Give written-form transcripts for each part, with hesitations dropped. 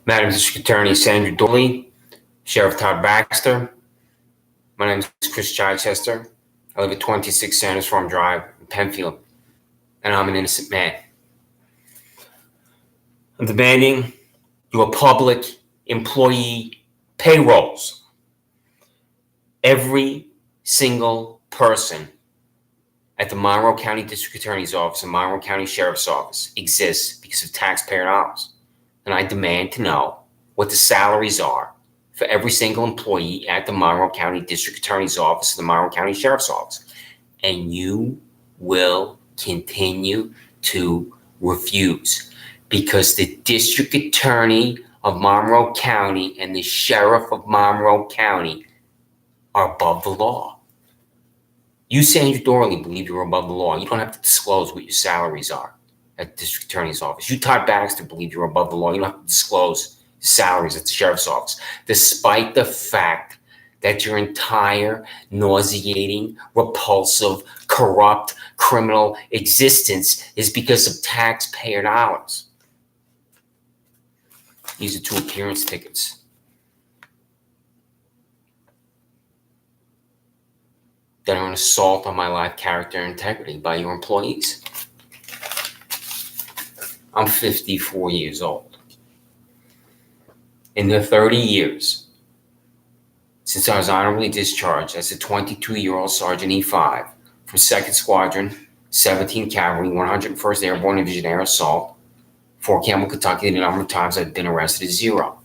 Madam District Attorney Sandra Doorley, Sheriff Todd Baxter. My name is Chris Chichester. I live at 26 Sanders Farm Drive in Penfield, and I'm an innocent man. I'm demanding your public employee payrolls. Every single person at the Monroe County District Attorney's Office and Monroe County Sheriff's Office exists because of taxpayer dollars. And I demand to know what the salaries are for every single employee at the Monroe County District Attorney's Office and the Monroe County Sheriff's Office. And you will continue to refuse because the District Attorney of Monroe County and the Sheriff of Monroe County are above the law. You, Sandra Doorley, believe you're above the law. You don't have to disclose what your salaries are at the District Attorney's Office. You, Todd Baxter, believe you're above the law. You don't have to disclose your salaries at the Sheriff's Office, despite the fact that your entire nauseating, repulsive, corrupt, criminal existence is because of taxpayer dollars. These are 2 appearance tickets. That are an assault on my life, character, and integrity by your employees. I'm 54 years old. In the 30 years since I was honorably discharged as a 22-year-old Sergeant E5 from 2nd Squadron, 17th Cavalry, 101st Airborne Division Air Assault, Fort Campbell, Kentucky, the number of times I've been arrested is 0.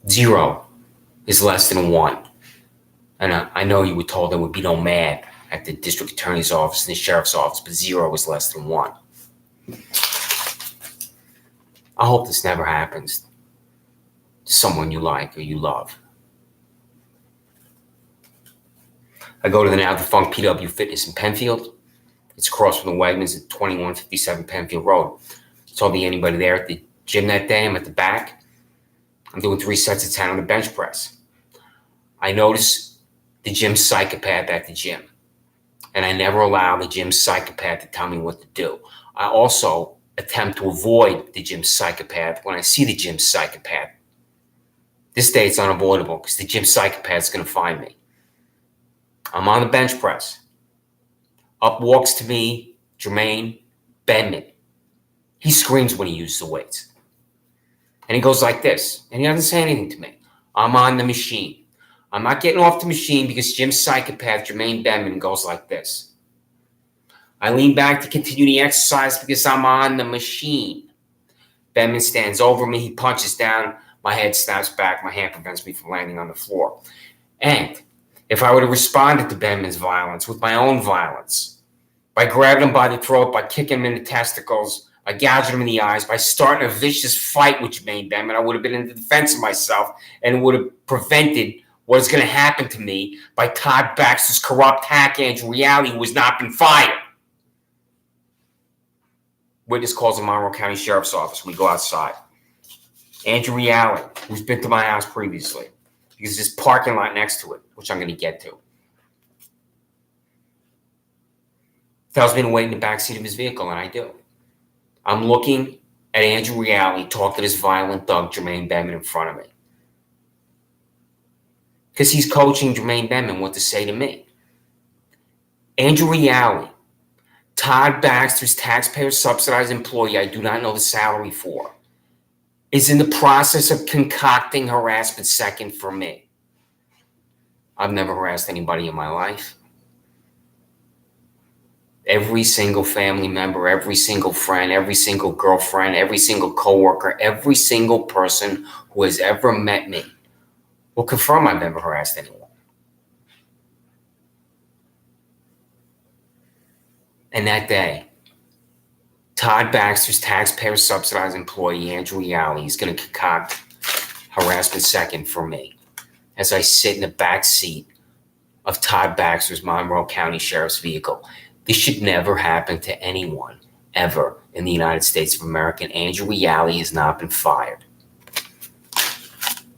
Zero is less than 1. And I know you were told there would be no mad at the District Attorney's Office and the Sheriff's Office, but 0 is less than 1. I hope this never happens to someone you like or you love. I go to the now defunct PW Fitness in Penfield. It's across from the Wegmans at 2157 Penfield Road. So there'll be anybody there at the gym that day. I'm at the back. I'm doing 3 sets of 10 on the bench press. I notice the gym psychopath at the gym, and I never allow the gym psychopath to tell me what to do. I also attempt to avoid the gym psychopath when I see the gym psychopath. This day it's unavoidable because the gym psychopath is going to find me. I'm on the bench press. Up walks to me Jermaine Benman. He screams when he uses the weights. And he goes like this, and he doesn't say anything to me. I'm on the machine. I'm not getting off the machine because Jim Psychopath Jermaine Benman goes like this. I lean back to continue the exercise because I'm on the machine. Benman stands over me. He punches down. My head snaps back. My hand prevents me from landing on the floor. And if I would have responded to Benman's violence with my own violence, by grabbing him by the throat, by kicking him in the testicles, by gouging him in the eyes, by starting a vicious fight with Jermaine Benman, I would have been in the defense of myself and would have prevented what is going to happen to me by Todd Baxter's corrupt hack Andrew Reality, who has not been fired. Witness calls the Monroe County Sheriff's Office. We go outside. Andrew Reality, who's been to my house previously, because there's this parking lot next to it, which I'm going to get to, tells me to wait in the backseat of his vehicle, and I do. I'm looking at Andrew Reality talk to this violent thug, Jermaine Benman, in front of me. Because he's coaching Jermaine Benman what to say to me. Andrew Reality, Todd Baxter's taxpayer-subsidized employee I do not know the salary for, is in the process of concocting harassment second for me. I've never harassed anybody in my life. Every single family member, every single friend, every single girlfriend, every single coworker, every single person who has ever met me will confirm I've never harassed anyone. And that day, Todd Baxter's taxpayer-subsidized employee, Andrew Reality, is going to concoct harassment second for me as I sit in the back seat of Todd Baxter's Monroe County Sheriff's vehicle. This should never happen to anyone, ever, in the United States of America. Andrew Reality has not been fired.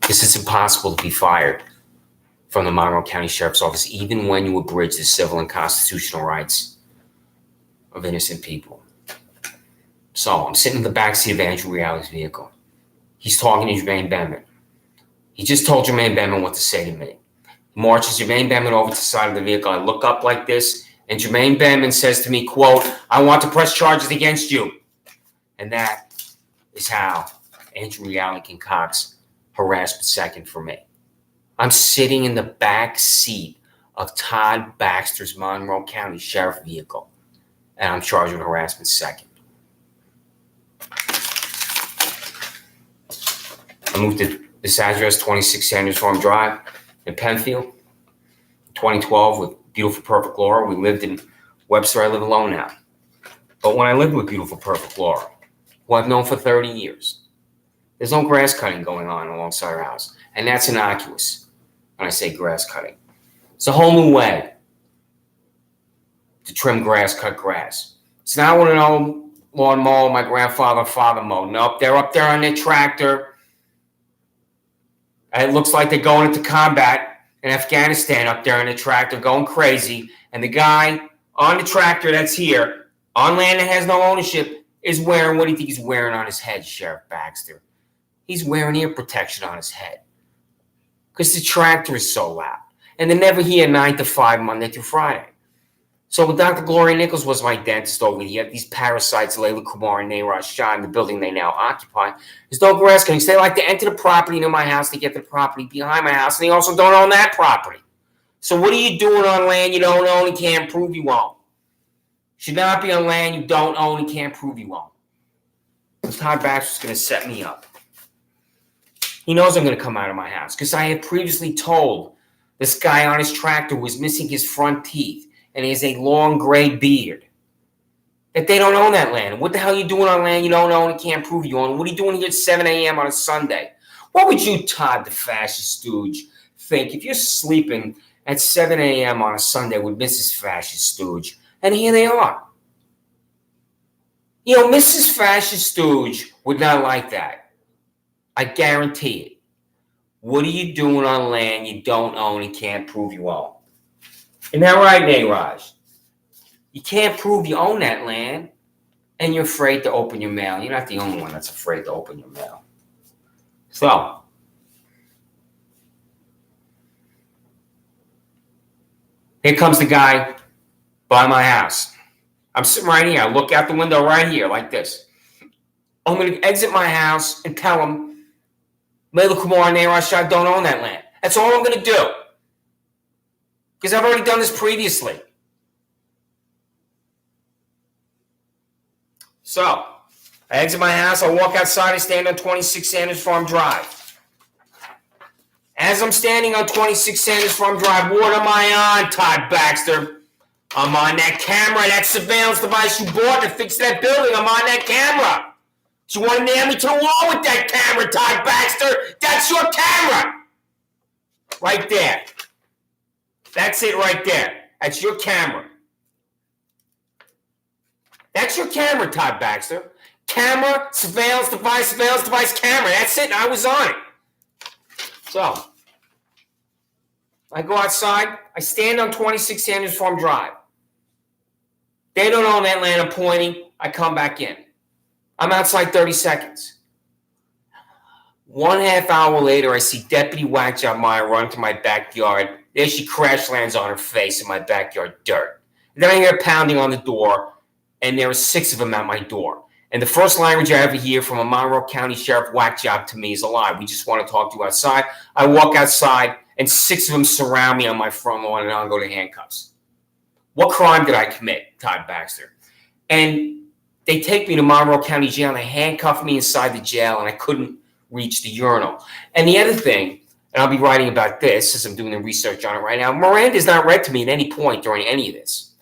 Because it's impossible to be fired from the Monroe County Sheriff's Office, even when you abridge the civil and constitutional rights of innocent people. So I'm sitting in the backseat of Andrew Reality's vehicle. He's talking to Jermaine Benman. He just told Jermaine Benman what to say to me. He marches Jermaine Benman over to the side of the vehicle. I look up like this, and Jermaine Benman says to me, quote, "I want to press charges against you." And that is how Andrew Reality concocts harassment second for me. I'm sitting in the back seat of Todd Baxter's Monroe County Sheriff vehicle, and I'm charged with harassment second. I moved to this address, 26 Sanders Farm Drive in Penfield, 2012, with beautiful, perfect Laura. We lived in Webster. I live alone now. But when I lived with beautiful, perfect Laura, who I've known for 30 years, there's no grass cutting going on alongside our house. And that's innocuous when I say grass cutting. It's a whole new way to trim grass, cut grass. It's not one of those lawn mower my grandfather and father mowed. Nope, they're up there on their tractor. And it looks like they're going into combat in Afghanistan up there on the tractor, going crazy. And the guy on the tractor that's here, on land that has no ownership, is wearing, what do you think he's wearing on his head, Sheriff Baxter? He's wearing ear protection on his head. Because the tractor is so loud. And they're never here 9 to 5, Monday through Friday. So Dr. Gloria Nichols was my dentist over here. These parasites, Layla Kumar and Nayraj Shah, in the building they now occupy. There's no grass cutting. They like to enter the property near my house to get the property behind my house, and they also don't own that property. So what are you doing on land you don't own and can't prove you own? Should not be on land you don't own and can't prove you own. Todd Baxter's going to set me up. He knows I'm going to come out of my house because I had previously told this guy on his tractor who was missing his front teeth and he has a long gray beard that they don't own that land. What the hell are you doing on land you don't own and can't prove you own? What are you doing here at 7 a.m. on a Sunday? What would you, Todd, the fascist stooge, think if you're sleeping at 7 a.m. on a Sunday with Mrs. Fascist Stooge? And here they are. You know, Mrs. Fascist Stooge would not like that. I guarantee it. What are you doing on land you don't own and can't prove you own? Isn't that right, Nayraj? You can't prove you own that land, and you're afraid to open your mail. You're not the only one that's afraid to open your mail. So, here comes the guy by my house. I'm sitting right here. I look out the window right here like this. I'm going to exit my house and tell him Layla Kumar and Nayraj Shah don't own that land. That's all I'm going to do. Because I've already done this previously. So, I exit my house. I walk outside and stand on 26 Sanders Farm Drive. As I'm standing on 26 Sanders Farm Drive, what am I on, Todd Baxter? I'm on that camera, that surveillance device you bought to fix that building. I'm on that camera. You want to nail me to the wall with that camera, Todd Baxter? That's your camera. Right there. That's it right there. That's your camera. That's your camera, Todd Baxter. Camera, surveillance device, camera. That's it. I was on it. So, I go outside. I stand on 26 Sanders Farm Drive. They don't own that land. I'm pointing. I come back in. I'm outside 30 seconds. 1/2 hour later, I see Deputy Whackjob Meyer run to my backyard. There she crash lands on her face in my backyard dirt. And then I hear pounding on the door, and there are 6 of them at my door. And the first language I ever hear from a Monroe County Sheriff Whackjob to me is a lie. We just want to talk to you outside. I walk outside, and 6 of them surround me on my front lawn, and I'll go to handcuffs. What crime did I commit, Todd Baxter? And they take me to Monroe County Jail, and they handcuff me inside the jail, and I couldn't reach the urinal. And the other thing, and I'll be writing about this as I'm doing the research on it right now, Miranda's not read to me at any point during any of this.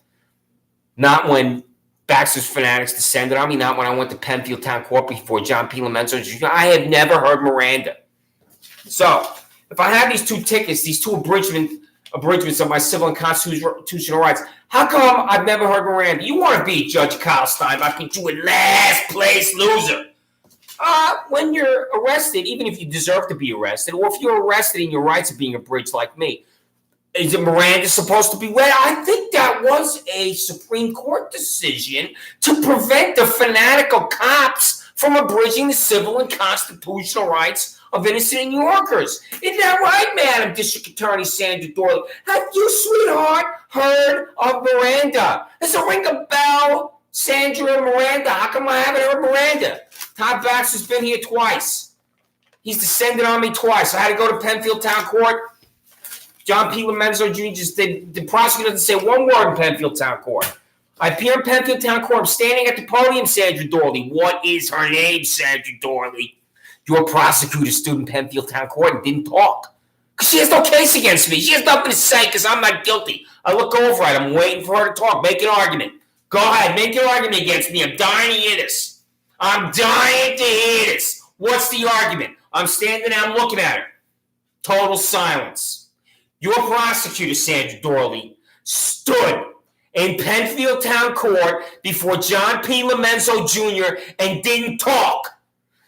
Not when Baxter's fanatics descended on me, not when I went to Penfield Town Court before John P. Lomenzo. I have never heard Miranda. So, if I have these 2 tickets, these 2 abridgments of my civil and constitutional rights, how come I've never heard Miranda? You want to beat Judge Kyle Steinbach, but you a last place loser. When you're arrested, even if you deserve to be arrested, or if you're arrested and your rights are being abridged like me, Is Miranda supposed to be wet? I think that was a Supreme Court decision to prevent the fanatical cops from abridging the civil and constitutional rights of innocent New Yorkers. Isn't that right, Madam District Attorney Sandra Doorley? Have you, sweetheart, heard of Miranda? Does it ring a bell, Sandra and Miranda? How come I haven't heard Miranda? Todd Baxter's been here twice. He's descended on me twice. I had to go to Penfield Town Court. John P. Lomenzo Jr. just did. The prosecutor doesn't say one word in Penfield Town Court. I appear in Penfield Town Court. I'm standing at the podium, Sandra Doorley. What is her name, Sandra Doorley? Your prosecutor stood in Penfield Town Court and didn't talk. Because she has no case against me. She has nothing to say because I'm not guilty. I look over at her. I'm waiting for her to talk. Make an argument. Go ahead. Make your argument against me. I'm dying to hear this. I'm dying to hear this. What's the argument? I'm standing there. I'm looking at her. Total silence. Your prosecutor, Sandra Doorley, stood in Penfield Town Court before John P. Lomenzo Jr. and didn't talk.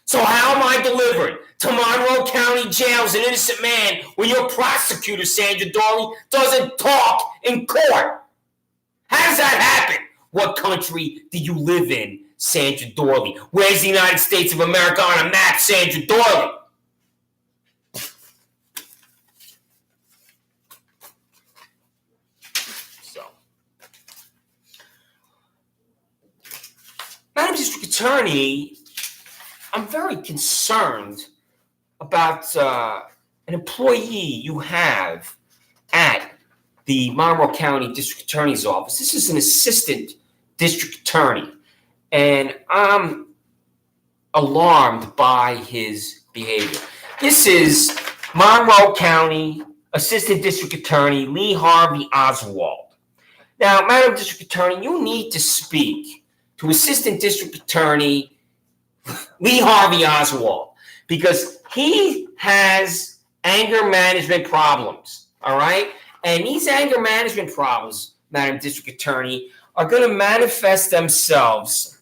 So how am I delivered to Monroe County Jail as an innocent man when your prosecutor, Sandra Doorley, doesn't talk in court? How does that happen? What country do you live in, Sandra Doorley? Where's the United States of America on a map, Sandra Doorley? Madam District Attorney, I'm very concerned about an employee you have at the Monroe County District Attorney's Office. This is an assistant district attorney, and I'm alarmed by his behavior. This is Monroe County Assistant District Attorney Lee Harvey Oswald. Now, Madam District Attorney, you need to speak to Assistant District Attorney Lee Harvey Oswald because he has anger management problems, all right? And these anger management problems, Madam District Attorney, are going to manifest themselves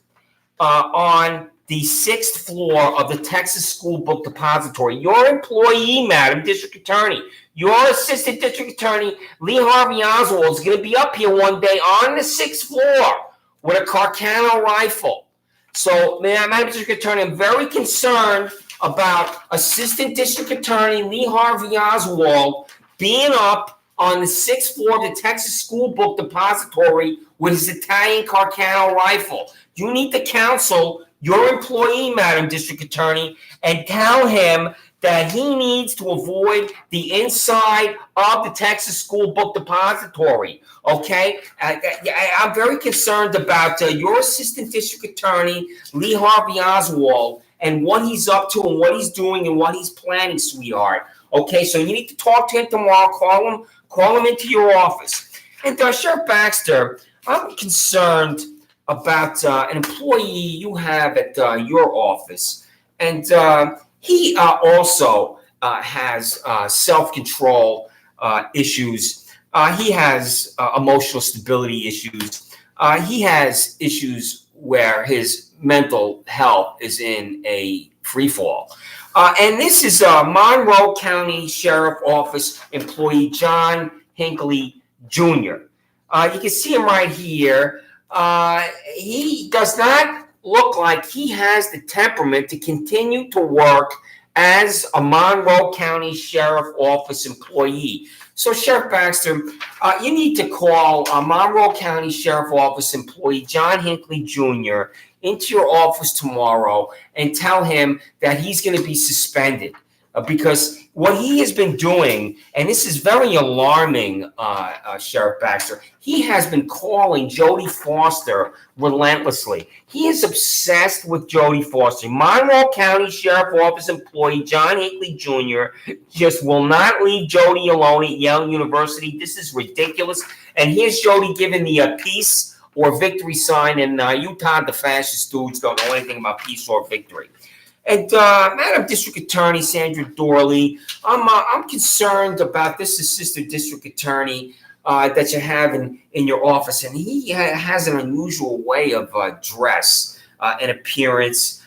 on the 6th floor of the Texas School Book Depository. Your employee, Madam District Attorney, your Assistant District Attorney, Lee Harvey Oswald, is going to be up here one day on the 6th floor with a Carcano rifle. So, Madam District Attorney, I'm very concerned about Assistant District Attorney Lee Harvey Oswald being up on the 6th floor of the Texas School Book Depository with his Italian Carcano rifle. You need to counsel your employee, Madam District Attorney, and tell him that he needs to avoid the inside of the Texas School Book Depository, okay? I'm very concerned about your Assistant District Attorney, Lee Harvey Oswald, and what he's up to and what he's doing and what he's planning, sweetheart. Okay, so you need to talk to him tomorrow. Call him into your office. And Sheriff Baxter, I'm concerned about an employee you have at your office, and he also has self-control issues. He has emotional stability issues. He has issues where his mental health is in a free fall. And this is Monroe County Sheriff Office employee John Hinckley Jr. You can see him right here. He does not look like he has the temperament to continue to work as a Monroe County Sheriff Office employee. So, Sheriff Baxter, you need to call Monroe County Sheriff Office employee John Hinckley Jr. into your office tomorrow and tell him that he's going to be suspended because what he has been doing, and this is very alarming, Sheriff Baxter, he has been calling Jodie Foster relentlessly. He is obsessed with Jodie Foster. Monroe County Sheriff Office employee John Hinckley Jr. just will not leave Jodie alone at Yale University. This is ridiculous. And here's Jodie giving the peace or victory sign, and Utah, the fascist dudes, don't know anything about peace or victory. And Madam District Attorney Sandra Doorley, I'm concerned about this Assistant District Attorney that you have in your office, and he has an unusual way of dress and appearance.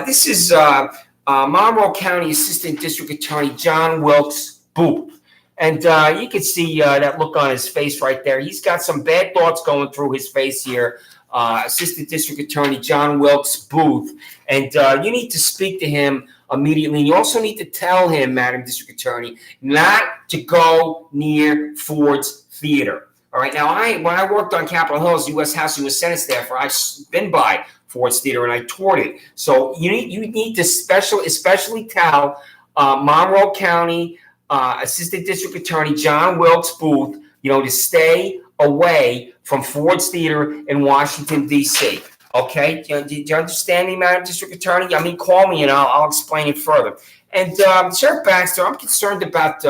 This is Monroe County Assistant District Attorney John Wilkes Booth. And you can see that look on his face right there. He's got some bad thoughts going through his face here. Assistant District Attorney John Wilkes Booth. And you need to speak to him immediately. And you also need to tell him, Madam District Attorney, not to go near Ford's Theater. All right. Now, when I worked on Capitol Hill as U.S. House and U.S. Senate staffer, I've been by Ford's Theater and I toured it. So you need to especially tell Monroe County Assistant District Attorney John Wilkes Booth, to stay away from Ford's Theater in Washington, D.C. Okay? Do you understand me, Madam District Attorney? I mean, call me and I'll explain it further. And Sheriff Baxter, I'm concerned about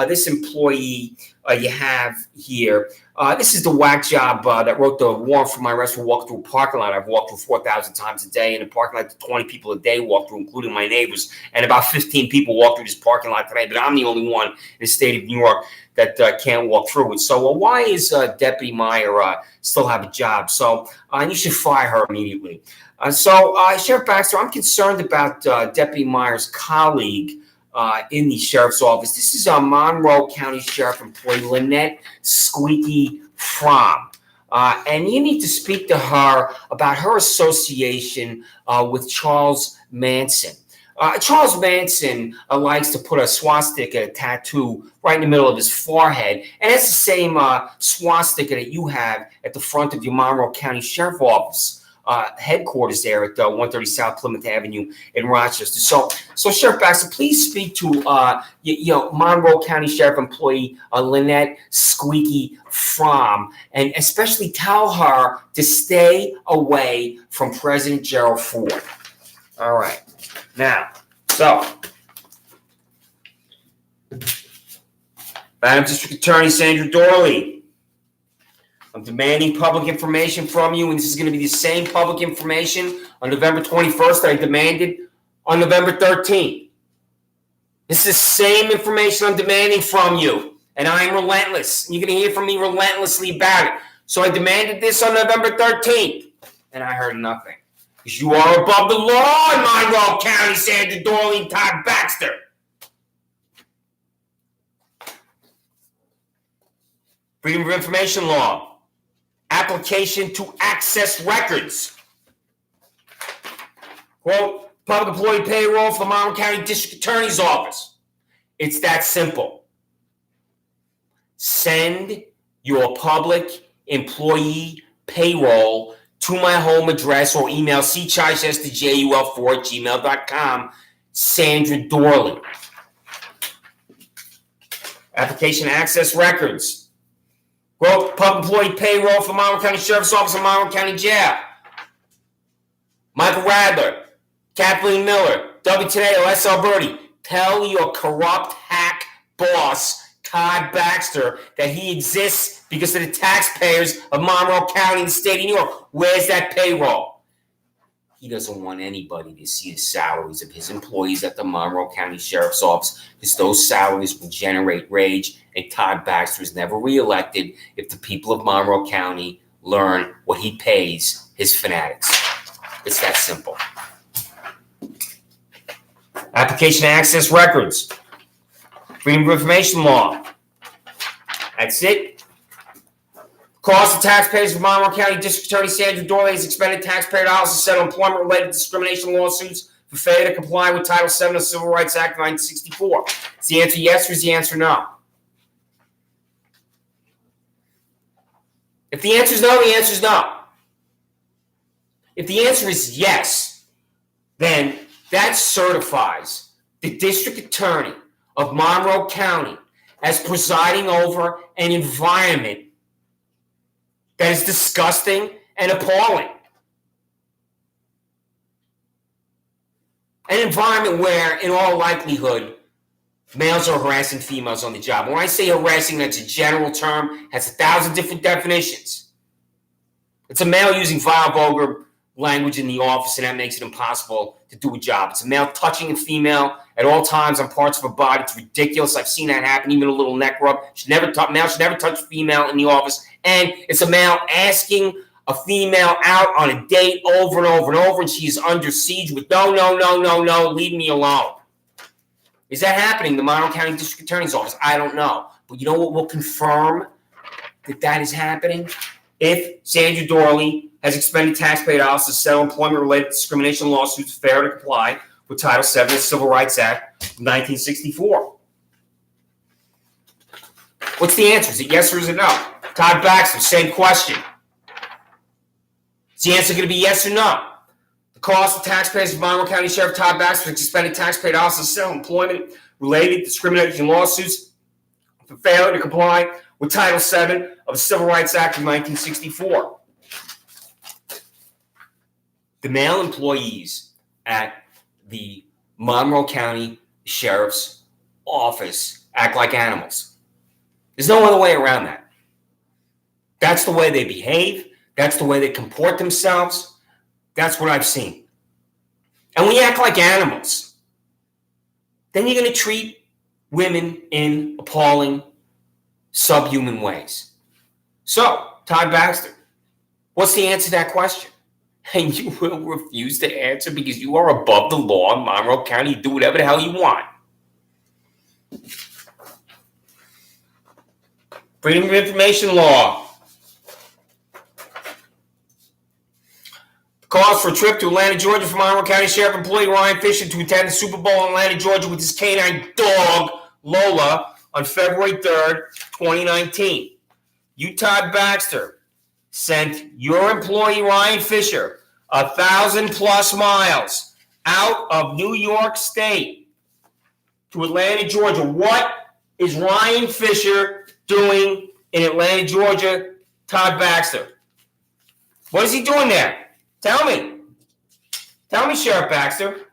this employee you have here. This is the whack job that wrote the warrant for my arrest for walk through a parking lot. I've walked through 4,000 times a day in a parking lot that 20 people a day walk through, including my neighbors. And about 15 people walk through this parking lot today, but I'm the only one in the state of New York that can't walk through it. So why is Deputy Meyer still have a job? So you should fire her immediately. Sheriff Baxter, I'm concerned about Deputy Meyer's colleague in the sheriff's office. This is Monroe County Sheriff employee Lynette Squeaky Fromm. And you need to speak to her about her association with Charles Manson. Charles Manson likes to put a swastika, a tattoo, right in the middle of his forehead. And that's the same swastika that you have at the front of your Monroe County Sheriff office. Headquarters there at 130 South Plymouth Avenue in Rochester. So Sheriff Baxter, please speak to Monroe County Sheriff employee Lynette Squeaky Fromm, and especially tell her to stay away from President Gerald Ford. All right. Now, Madam District Attorney Sandra Doorley, I'm demanding public information from you, and this is going to be the same public information on November 21st that I demanded on November 13th. This is the same information I'm demanding from you, and I am relentless. You're going to hear from me relentlessly about it. So I demanded this on November 13th, and I heard nothing. Because you are above the law in Monroe County, Sandra Doorley and Todd Baxter. Freedom of Information Law. Application to access records. Quote, public employee payroll for the Monroe County District Attorney's Office. It's that simple. Send your public employee payroll to my home address or email cchichestjul4@gmail.com, Sandra Doorley. Application to access records. Quote, public employee payroll for Monroe County Sheriff's Office and Monroe County Jail. Michael Radler, Kathleen Miller, W. Teneo, S. Alberti. Tell your corrupt hack boss, Todd Baxter, that he exists because of the taxpayers of Monroe County and the state of New York. Where's that payroll? He doesn't want anybody to see the salaries of his employees at the Monroe County Sheriff's Office because those salaries will generate rage, and Todd Baxter is never reelected if the people of Monroe County learn what he pays his fanatics. It's that simple. Application to access records. Freedom of Information Law. That's it. Cost of taxpayers for Monroe County District Attorney Sandra Doorley has expended taxpayer dollars to settle employment-related discrimination lawsuits for failure to comply with Title VII of the Civil Rights Act of 1964. Is the answer yes or is the answer no? If the answer is no, the answer is no. If the answer is yes, then that certifies the District Attorney of Monroe County as presiding over an environment that is disgusting and appalling. An environment where, in all likelihood, males are harassing females on the job. When I say harassing, that's a general term, has 1,000 different definitions. It's a male using vile, vulgar language in the office, and that makes it impossible to do a job. It's a male touching a female at all times on parts of her body. It's ridiculous. I've seen that happen, even a little neck rub. Male should never touch a female in the office. And it's a male asking a female out on a date over and over and over, and she's under siege with no, leave me alone. Is that happening in the Monroe County District Attorney's Office? I don't know. But you know what will confirm that is happening? If Sandra Doorley has expended taxpayer dollars to settle employment-related discrimination lawsuits fair to comply with Title VII of the Civil Rights Act of 1964. What's the answer? Is it yes or is it no? Todd Baxter, same question. Is the answer going to be yes or no? The cost of taxpayers of Monroe County Sheriff Todd Baxter has expended taxpayer dollars to settle employment-related discrimination lawsuits for failure to comply with Title VII of the Civil Rights Act of 1964. The male employees at the Monroe County Sheriff's Office act like animals. There's no other way around that. That's the way they behave. That's the way they comport themselves. That's what I've seen. And when you act like animals, then you're going to treat women in appalling, subhuman ways. So, Todd Baxter, what's the answer to that question? And you will refuse to answer because you are above the law in Monroe County. You do whatever the hell you want. Freedom of Information Law. The cost for a trip to Atlanta, Georgia for Monroe County Sheriff employee Ryan Fisher to attend the Super Bowl in Atlanta, Georgia with his canine dog, Lola, on February 3rd, 2019. You, Todd Baxter, sent your employee Ryan Fisher 1,000+ miles out of New York State to Atlanta, Georgia. What is Ryan Fisher doing in Atlanta, Georgia, Todd Baxter? What is he doing there? Tell me. Tell me, Sheriff Baxter.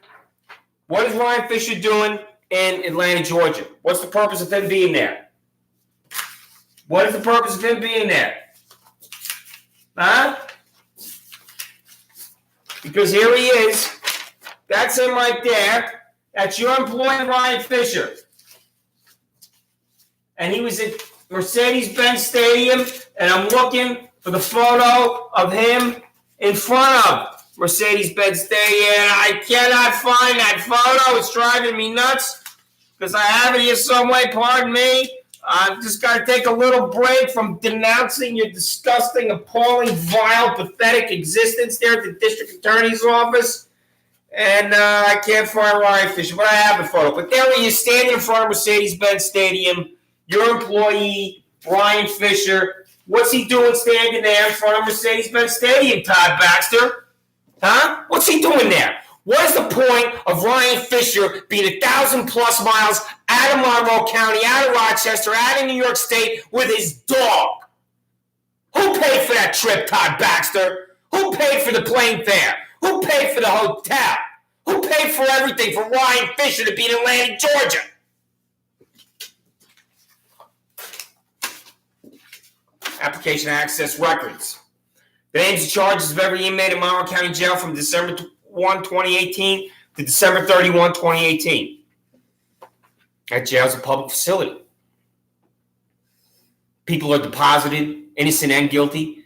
What is Ryan Fisher doing in Atlanta, Georgia? What's the purpose of him being there? What is the purpose of him being there? Huh? Because here he is. That's him right there. That's your employee, Ryan Fisher. And he was at Mercedes-Benz Stadium, and I'm looking for the photo of him in front of Mercedes-Benz Stadium. I cannot find that photo. It's driving me nuts because I have it here somewhere. Pardon me. I've just got to take a little break from denouncing your disgusting, appalling, vile, pathetic existence there at the district attorney's office. And I can't find Ryan Fisher, but I have the photo. But there he is standing in front of Mercedes-Benz Stadium, your employee, Ryan Fisher. What's he doing standing there in front of Mercedes-Benz Stadium, Todd Baxter? Huh? What's he doing there? What is the point of Ryan Fisher being 1,000+ miles out of Monroe County, out of Rochester, out of New York State with his dog? Who paid for that trip, Todd Baxter? Who paid for the plane fare? Who paid for the hotel? Who paid for everything for Ryan Fisher to be in Atlanta, Georgia? Application to access records. The names and charges of every inmate in Monroe County Jail from December 1, 2018 to December 31, 2018. That jail is a public facility. People are deposited, innocent and guilty,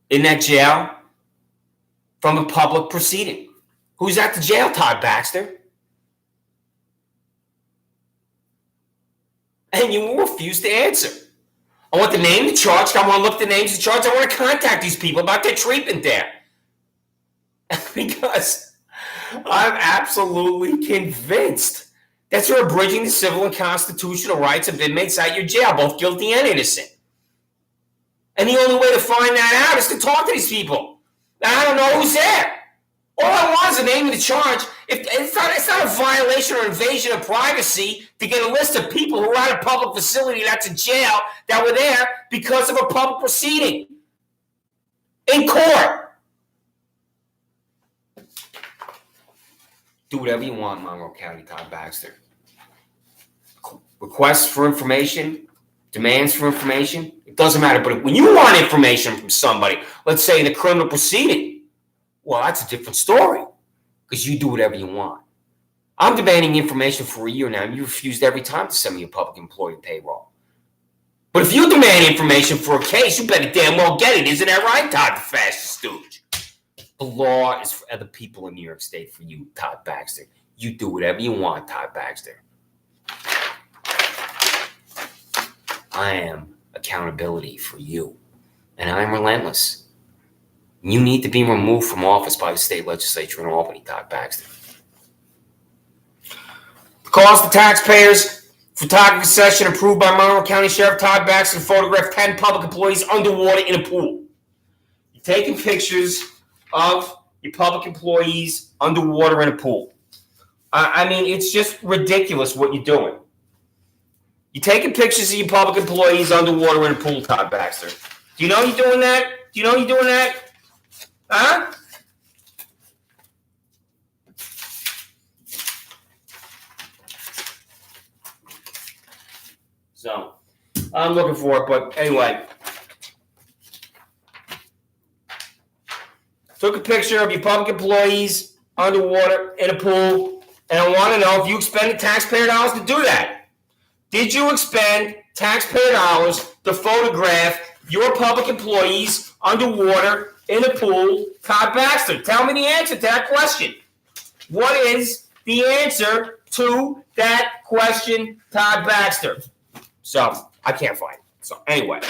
in that jail from a public proceeding. Who's at the jail, Todd Baxter? And you will refuse to answer. I want the name of the charge. I want to look at the names of the charge. I want to contact these people about their treatment there. Because I'm absolutely convinced that you're abridging the civil and constitutional rights of inmates at your jail, both guilty and innocent. And the only way to find that out is to talk to these people. Now, I don't know who's there. All I want is the name of the charge. It's not a violation or invasion of privacy to get a list of people who are at a public facility that's a jail that were there because of a public proceeding in court. Do whatever you want, Monroe County, Todd Baxter. Requests for information, demands for information, it doesn't matter. But when you want information from somebody, let's say in a criminal proceeding, well, that's a different story because you do whatever you want. I'm demanding information for a year now, and you refused every time to send me a public employee payroll. But if you demand information for a case, you better damn well get it. Isn't that right, Todd the fascist stooge? The law is for other people in New York State, for you, Todd Baxter. You do whatever you want, Todd Baxter. I am accountability for you, and I'm relentless. You need to be removed from office by the state legislature in Albany, Todd Baxter. The cost to taxpayers, photography session approved by Monroe County Sheriff Todd Baxter to photograph 10 public employees underwater in a pool. You're taking pictures of your public employees underwater in a pool. I mean, it's just ridiculous what you're doing. You're taking pictures of your public employees underwater in a pool, Todd Baxter. Do you know you're doing that? Do you know you're doing that? Huh? So, I'm looking for it, but anyway. Took a picture of your public employees underwater in a pool, and I want to know if you expended taxpayer dollars to do that. Did you expend taxpayer dollars to photograph your public employees underwater in a pool? Todd Baxter, tell me the answer to that question. What is the answer to that question, Todd Baxter? So, I can't find it. So, anyway.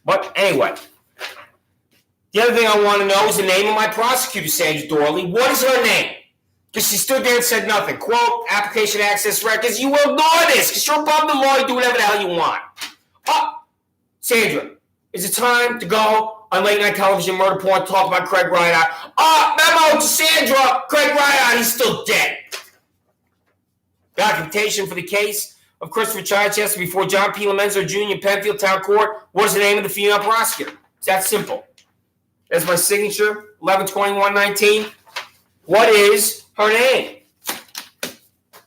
The other thing I want to know is the name of my prosecutor, Sandra Doorley. What is her name? Because she stood there and said nothing. Quote, application access records. You will ignore this because you're above the law. You do whatever the hell you want. Oh, Sandra, is it time to go on late night television murder porn talk about Craig Rydot? Memo to Sandra. Craig Rydot, he's still dead. Documentation for the case of Christopher Chichester before John P. Lomenzo Jr. in Penfield Town Court. What is the name of the female prosecutor? It's that simple. That's my signature, 11/21/19. What is her name?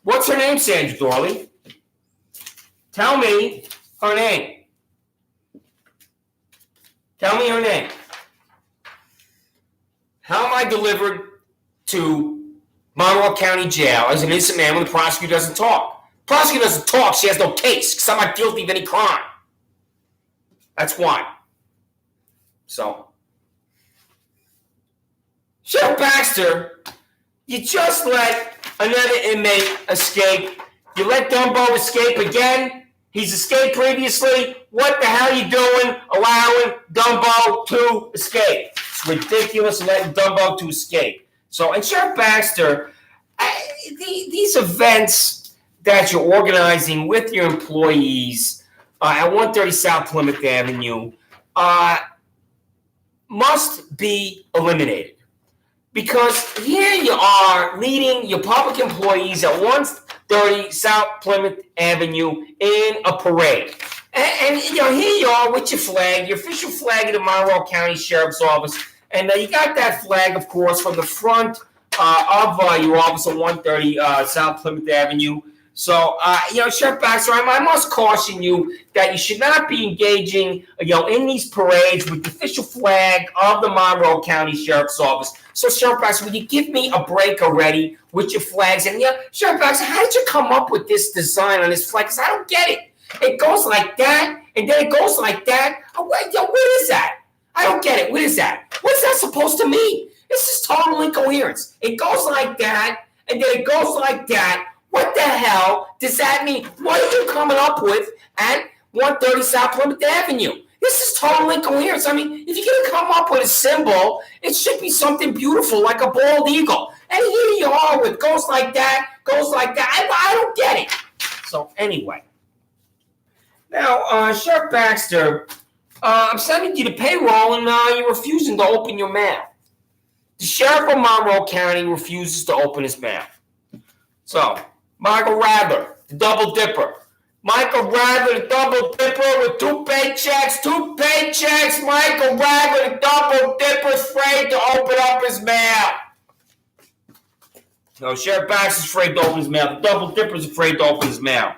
What's her name, Sandra Doorley? Tell me her name. Tell me her name. How am I delivered to Monroe County Jail as an innocent man when the prosecutor doesn't talk? The prosecutor doesn't talk, she has no case because I'm not guilty of any crime. That's why. So, Sheriff Baxter, you just let another inmate escape. You let Dumbo escape again. He's escaped previously. What the hell are you doing allowing Dumbo to escape? It's ridiculous letting Dumbo to escape. So, and Sheriff Baxter, these events that you're organizing with your employees at 130 South Plymouth Avenue must be eliminated. Because here you are leading your public employees at 130 South Plymouth Avenue in a parade. And here you are with your flag, your official flag of the Monroe County Sheriff's Office. And you got that flag, of course, from the front of your office at 130 South Plymouth Avenue. So, Sheriff Baxter, I must caution you that you should not be engaging, in these parades with the official flag of the Monroe County Sheriff's Office. So, Sheriff Baxter, will you give me a break already with your flags? And, Sheriff Baxter, how did you come up with this design on this flag? Because I don't get it. It goes like that, and then it goes like that. What is that? I don't get it. What is that? What's that supposed to mean? This is total incoherence. It goes like that, and then it goes like that. What the hell does that mean? What are you coming up with at 130 South Plymouth Avenue? This is total incoherence. I mean, if you're going to come up with a symbol, it should be something beautiful like a bald eagle. And here you are with goes like that. I don't get it. So anyway. Now, Sheriff Baxter, I'm sending you the payroll and you're refusing to open your mouth. The Sheriff of Monroe County refuses to open his mouth. So, Michael Radler, the double dipper. Michael Radler, the double dipper with two paychecks. Michael Radler, the double dipper, is afraid to open up his mouth. No, Sheriff Baxter's afraid to open his mouth. The double dipper's afraid to open his mouth.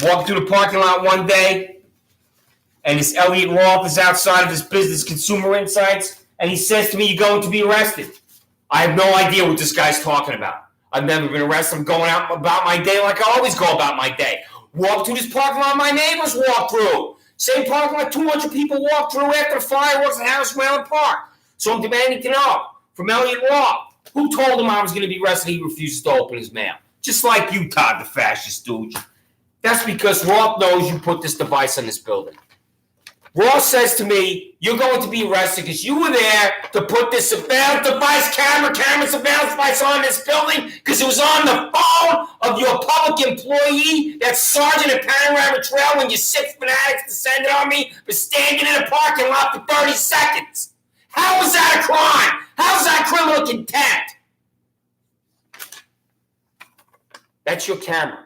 Walked through the parking lot one day, and this Elliot Roth is outside of his business, Consumer Insights, and he says to me, "You're going to be arrested." I have no idea what this guy's talking about. I've never been arrested. I'm going out about my day like I always go about my day. Walk through this parking lot my neighbors walk through. Same parking lot 200 people walk through after the fireworks at Harris Whalen Park. So I'm demanding to know from Elliot Roth, who told him I was going to be arrested. He refuses to open his mouth. Just like you, Todd, the fascist dude. That's because Roth knows you put this device on this building. Roth says to me, you're going to be arrested because you were there to put this surveillance device, camera surveillance device on this building because it was on the phone of your public employee, that sergeant at Panorama Trail, when you 6 fanatics descended on me for standing in a parking lot for 30 seconds. How is that a crime? How is that criminal contempt? That's your camera.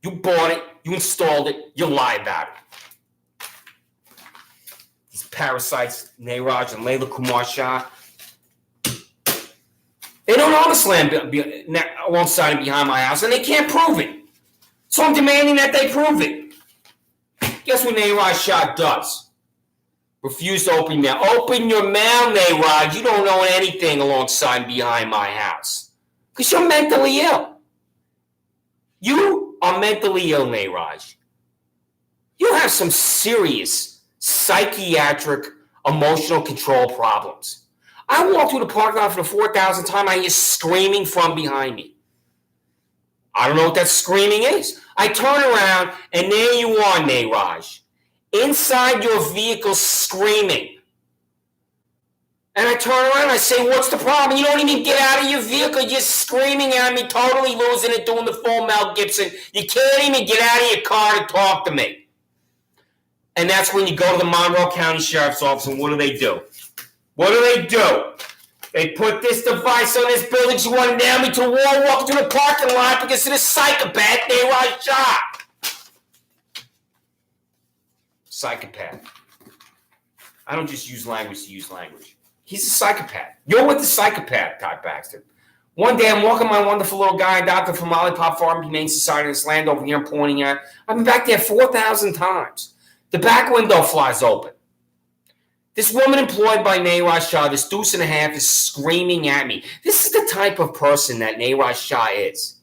You bought it, you installed it, you lie about it. These parasites, Neeraj and Layla Kumar Shah, they don't own this land alongside and behind my house, and they can't prove it. So I'm demanding that they prove it. Guess what Neeraj Shah does? Refuse to open your mail. Open your mail, Neeraj. You don't own anything alongside and behind my house because you're mentally ill. You are mentally ill, Neeraj. You have some serious psychiatric, emotional control problems. I walk through the parking lot for the 4,000th time. I hear screaming from behind me. I don't know what that screaming is. I turn around, and there you are, Neeraj, inside your vehicle screaming. And I turn around and I say, what's the problem? You don't even get out of your vehicle. You're screaming at me, totally losing it, doing the full Mel Gibson. You can't even get out of your car to talk to me. And that's when you go to the Monroe County Sheriff's Office, and what do? What do? They put this device on this building. You want to nail me to a wall, walk through the parking lot because of this psychopath, Neeraj Shah. Psychopath. I don't just use language to use language. He's a psychopath. You're with the psychopath, Todd Baxter. One day, I'm walking my wonderful little guy, Doctor from Lollipop Farm Humane Society in this land over here, I'm pointing at. I've been back there 4,000 times. The back window flies open. This woman employed by Neeraj Shah, this deuce and a half, is screaming at me. This is the type of person that Neeraj Shah is.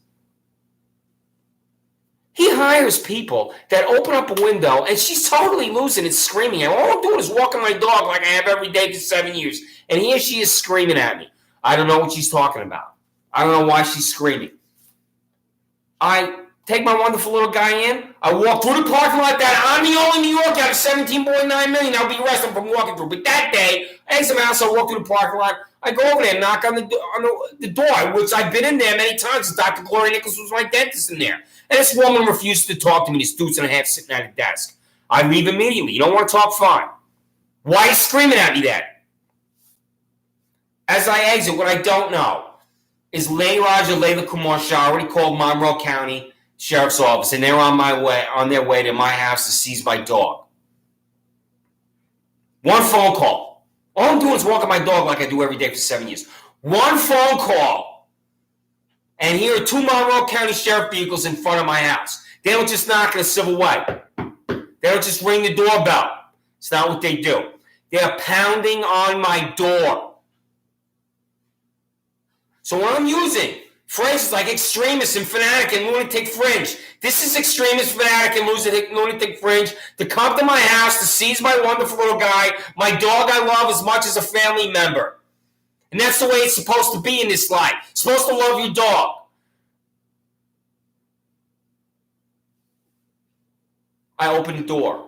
He hires people that open up a window, and she's totally losing it, screaming at me. All I'm doing is walking my dog like I have every day for 7 years. And here she is screaming at me. I don't know what she's talking about. I don't know why she's screaming. I take my wonderful little guy in. I walk through the parking lot that I'm the only New York out of 17.9 million I'll be arrested from walking through. But that day, I exit my house, I walk through the parking lot. I go over there and knock on the door, which I've been in there many times. Dr. Gloria Nichols was my dentist in there. And this woman refused to talk to me, this deuce and a half sitting at a desk. I leave immediately. You don't want to talk? Fine. Why are you screaming at me then? As I exit, what I don't know is Neeraj or Layla Kumar Shah already called Monroe County Sheriff's Office, and they're on their way to my house to seize my dog. One phone call. All I'm doing is walking my dog like I do every day for 7 years. One phone call, and here are 2 Monroe County Sheriff vehicles in front of my house. They don't just knock in a civil way. They don't just ring the doorbell. It's not what they do. They're pounding on my door. So when I'm using phrases like extremist and fanatic and lunatic fringe, this is extremist, fanatic, and lunatic fringe to come to my house to seize my wonderful little guy, my dog I love as much as a family member. And that's the way it's supposed to be in this life. You're supposed to love your dog. I open the door.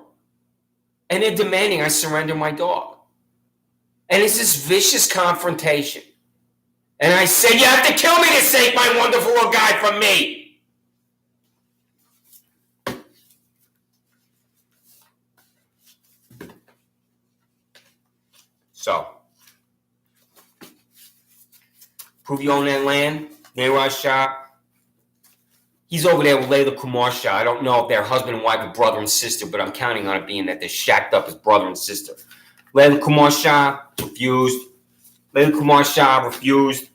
And they're demanding I surrender my dog. And it's this vicious confrontation. And I said, you have to kill me to save my wonderful little guy from me. So, prove you own that land, Neeraj Shah. He's over there with Layla Kumar Shah. I don't know if they're husband and wife or brother and sister, but I'm counting on it being that they're shacked up as brother and sister. Layla Kumar Shah refused. Layla Kumar Shah refused.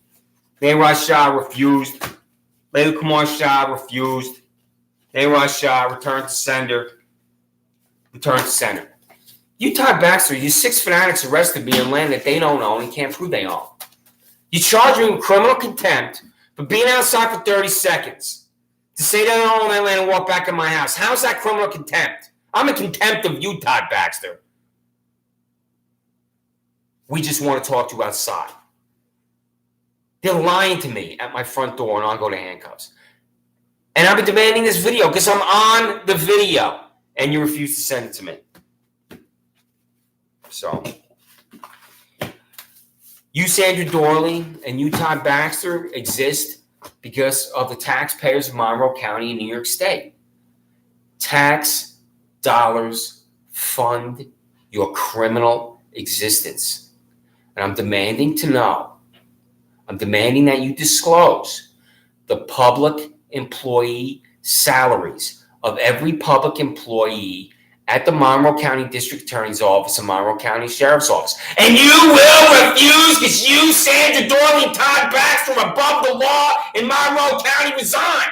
Neeraj Shah refused. Layla Kumar Shah refused. Neeraj Shah returned to sender. You, Todd Baxter, you 6 fanatics arrested me in land that they don't own and can't prove they own. You charge me with criminal contempt for being outside for 30 seconds to say they don't own that land and walk back in my house. How's that criminal contempt? I'm in contempt of you, Todd Baxter. We just want to talk to you outside. They're lying to me at my front door, and I'll go to handcuffs. And I've been demanding this video because I'm on the video and you refuse to send it to me. So, you, Sandra Doorley, and you, Todd Baxter, exist because of the taxpayers of Monroe County in New York State. Tax dollars fund your criminal existence. And I'm demanding to know, I'm demanding that you disclose the public employee salaries of every public employee at the Monroe County District Attorney's Office and Monroe County Sheriff's Office. And you will refuse because you, Sandra Doorley, and Todd Baxter, from above the law in Monroe County, resign.